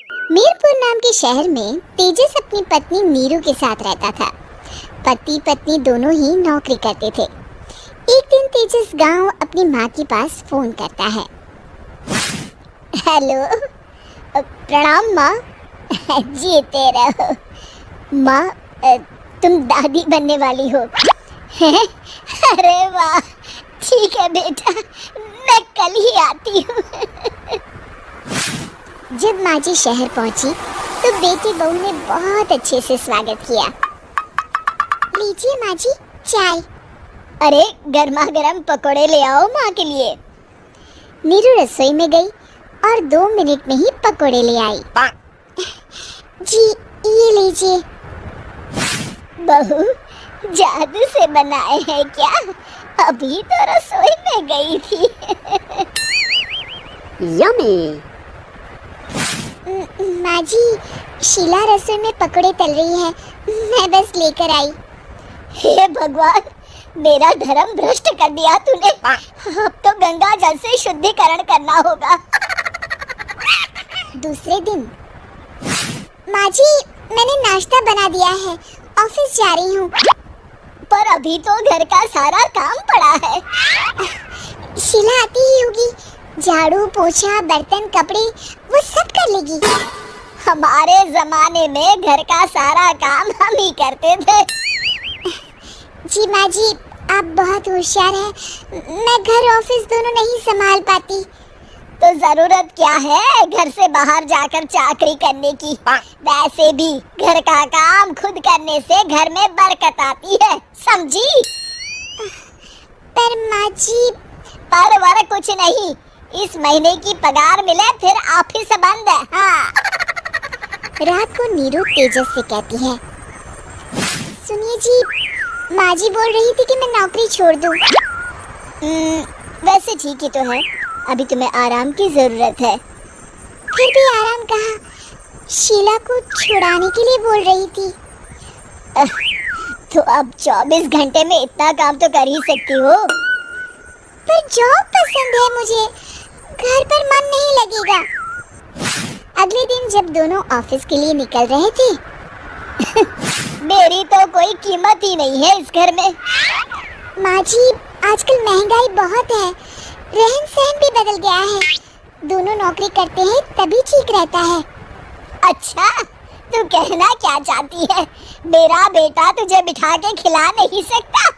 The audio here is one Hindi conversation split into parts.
मीरपुर नाम के शहर में तेजस अपनी पत्नी नीरू के साथ रहता था। पति पत्नी दोनों ही नौकरी करते थे। एक दिन तेजस गांव अपनी माँ के पास फोन करता है। हेलो, प्रणाम माँ। जीते रहो माँ, तुम दादी बनने वाली हो। अरे वाह, ठीक है बेटा, मैं कल ही आती हूँ। जब माँ जी शहर पहुंची तो बेटी बहू ने बहुत अच्छे से स्वागत किया। लीजिए माँ जी चाय। अरे गर्मा गर्म पकोड़े ले आओ माँ के लिए। नीरू रसोई में गई और 2 मिनट में ही पकोड़े ले आई। जी ये लीजिए। बहू जादू से बनाए हैं क्या? अभी तो रसोई में गई थी। यम्मी। माँ जी, शीला रसोई में पकोड़े तल रही है, मैं बस लेकर आई। हे भगवान, मेरा धर्म भ्रष्ट कर दिया तूने। अब तो गंगा जल से शुद्धिकरण करना होगा। दूसरे दिन, माँ जी मैंने नाश्ता बना दिया है, ऑफिस जा रही हूँ। पर अभी तो घर का सारा काम पड़ा है। शीला आती ही होगी, झाड़ू पोछा बर्तन कपड़े वो सब कर लेगी। हमारे जमाने में घर का सारा काम हम ही करते थे। जी माँ जी, आप बहुत होशियार हैं, मैं घर ऑफिस दोनों नहीं संभाल पाती। तो जरूरत क्या है घर से बाहर जाकर चाकरी करने की? वैसे भी घर का काम खुद करने से घर में बरकत आती है, समझी? पर माँ जी, पर वर कुछ नहीं, इस महीने की पगार मिले फिर ऑफिस बंद है। हाँ। रात को नीरू तेजस से कहती है, सुनिए जी, माँ जी बोल रही थी कि मैं नौकरी छोड़ दूं। वैसे ठीक ही तो है, अभी तुम्हें आराम की जरूरत है। फिर भी आराम कहाँ, शीला को छुड़ाने के लिए बोल रही थी। तो अब 24 घंटे में इतना काम तो कर ही सकती हो। पर जॉब पसंद है मुझे, घर पर मन नहीं लगेगा। अगले दिन जब दोनों ऑफिस के लिए निकल रहे थे, मेरी तो कोई कीमत ही नहीं है इस घर में। माँ जी, आजकल महंगाई बहुत है, रहन सहन भी बदल गया है। दोनों नौकरी करते हैं तभी ठीक रहता है। अच्छा, तू कहना क्या चाहती है? मेरा बेटा तुझे बिठा के खिला नहीं सकता?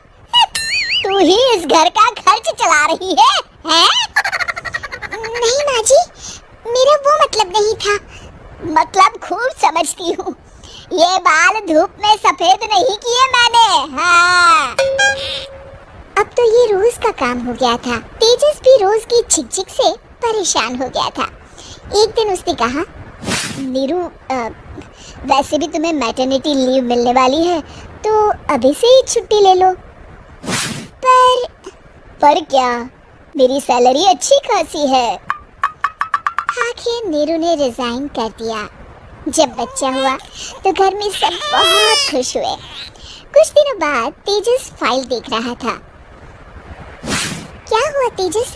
तू ही इस घर का खर्च चला रही है, हैं? नहीं माँ जी, मेरा वो मतलब नहीं था। मतलब खूब समझती हूँ, ये बाल धूप में सफेद नहीं किए मैंने। हाँ। अब तो ये रोज का काम हो गया था। तेजस भी रोज की झिकझिक से परेशान हो गया था। एक दिन उसने कहा, नीरू, वैसे भी तुम्हें मैटरनिटी लीव मिलने वाली है, तो अभी से ही छुट्टी ले लो। पर क्या, मेरी सैलरी अच्छी खासी है। आखिर नीरू ने रिजाइन कर दिया। जब बच्चा हुआ तो घर में सब बहुत खुश हुए। कुछ दिनों बाद तेजस फाइल देख रहा था। क्या हुआ तेजस,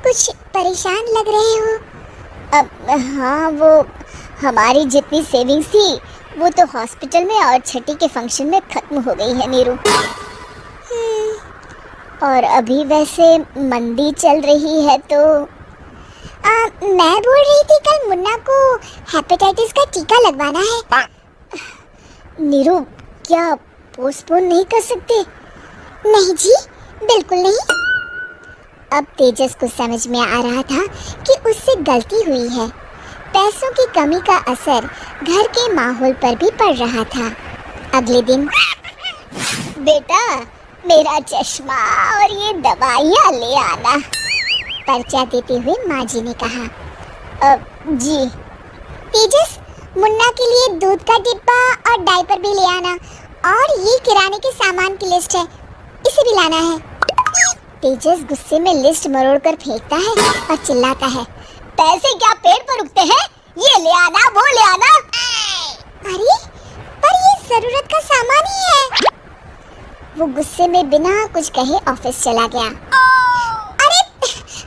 कुछ परेशान लग रहे हो? अब हाँ, वो हमारी जितनी सेविंग्स थी वो तो हॉस्पिटल में और छठी के फंक्शन में खत्म हो गई है नीरू। और अभी वैसे मंदी चल रही है तो मैं बोल रही थी कल मुन्ना को हेपेटाइटिस का टीका लगवाना है। नीरू, क्या पोस्टपोन नहीं कर सकते? नहीं जी, बिल्कुल नहीं। अब तेजस को समझ में आ रहा था कि उससे गलती हुई है। पैसों की कमी का असर घर के माहौल पर भी पड़ रहा था। अगले दिन, बेटा मेरा चश्मा और ये दवाइयाँ ले आना, पर्चा देते हुए माँ जी ने कहा। जी। तेजस, मुन्ना के लिए दूध का डिब्बा और डायपर भी ले आना, और ये किराने के सामान की लिस्ट है, इसे भी लाना है। तेजस गुस्से में लिस्ट मरोड़कर फेंकता है और चिल्लाता है, पैसे क्या पेड़ पर उगते हैं? ये ले आना, वो ले आना। अरे पर ये जरूरत का सामान ही है। वो गुस्से में बिना कुछ कहे ऑफिस चला गया। अरे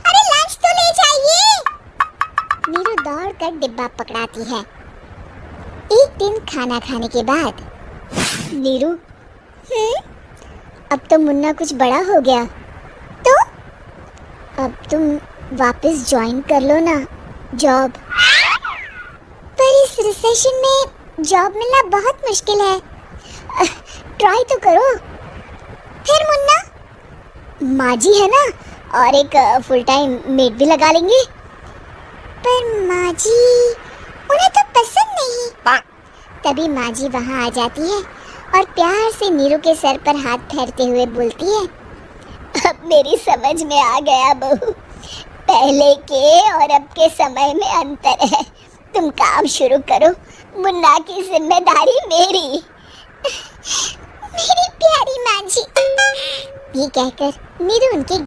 अरे लंच तो ले जाइए। नीरू दौड़कर डिब्बा पकड़ाती है। एक दिन खाना खाने के बाद नीरू, अब तो मुन्ना कुछ बड़ा हो गया, तो अब तुम वापस ज्वाइन कर लो ना जॉब। पर इस रिसेशन में जॉब मिलना बहुत मुश्किल है, ट्राई तो करो। फिर मुन्ना, माँ जी है ना, और एक फुल टाइम मेड भी लगा लेंगे। पर माँ जी, उन्हें तो पसंद नहीं। तभी माँ जी वहाँ आ जाती है और प्यार से नीरू के सर पर हाथ फेरते हुए बोलती है, अब मेरी समझ में आ गया बहू, पहले के और अब के समय में अंतर है। तुम काम शुरू करो, मुन्ना की जिम्मेदारी मेरी। मेरी प्यारी माँ जी। ये कहकर नीरू उनके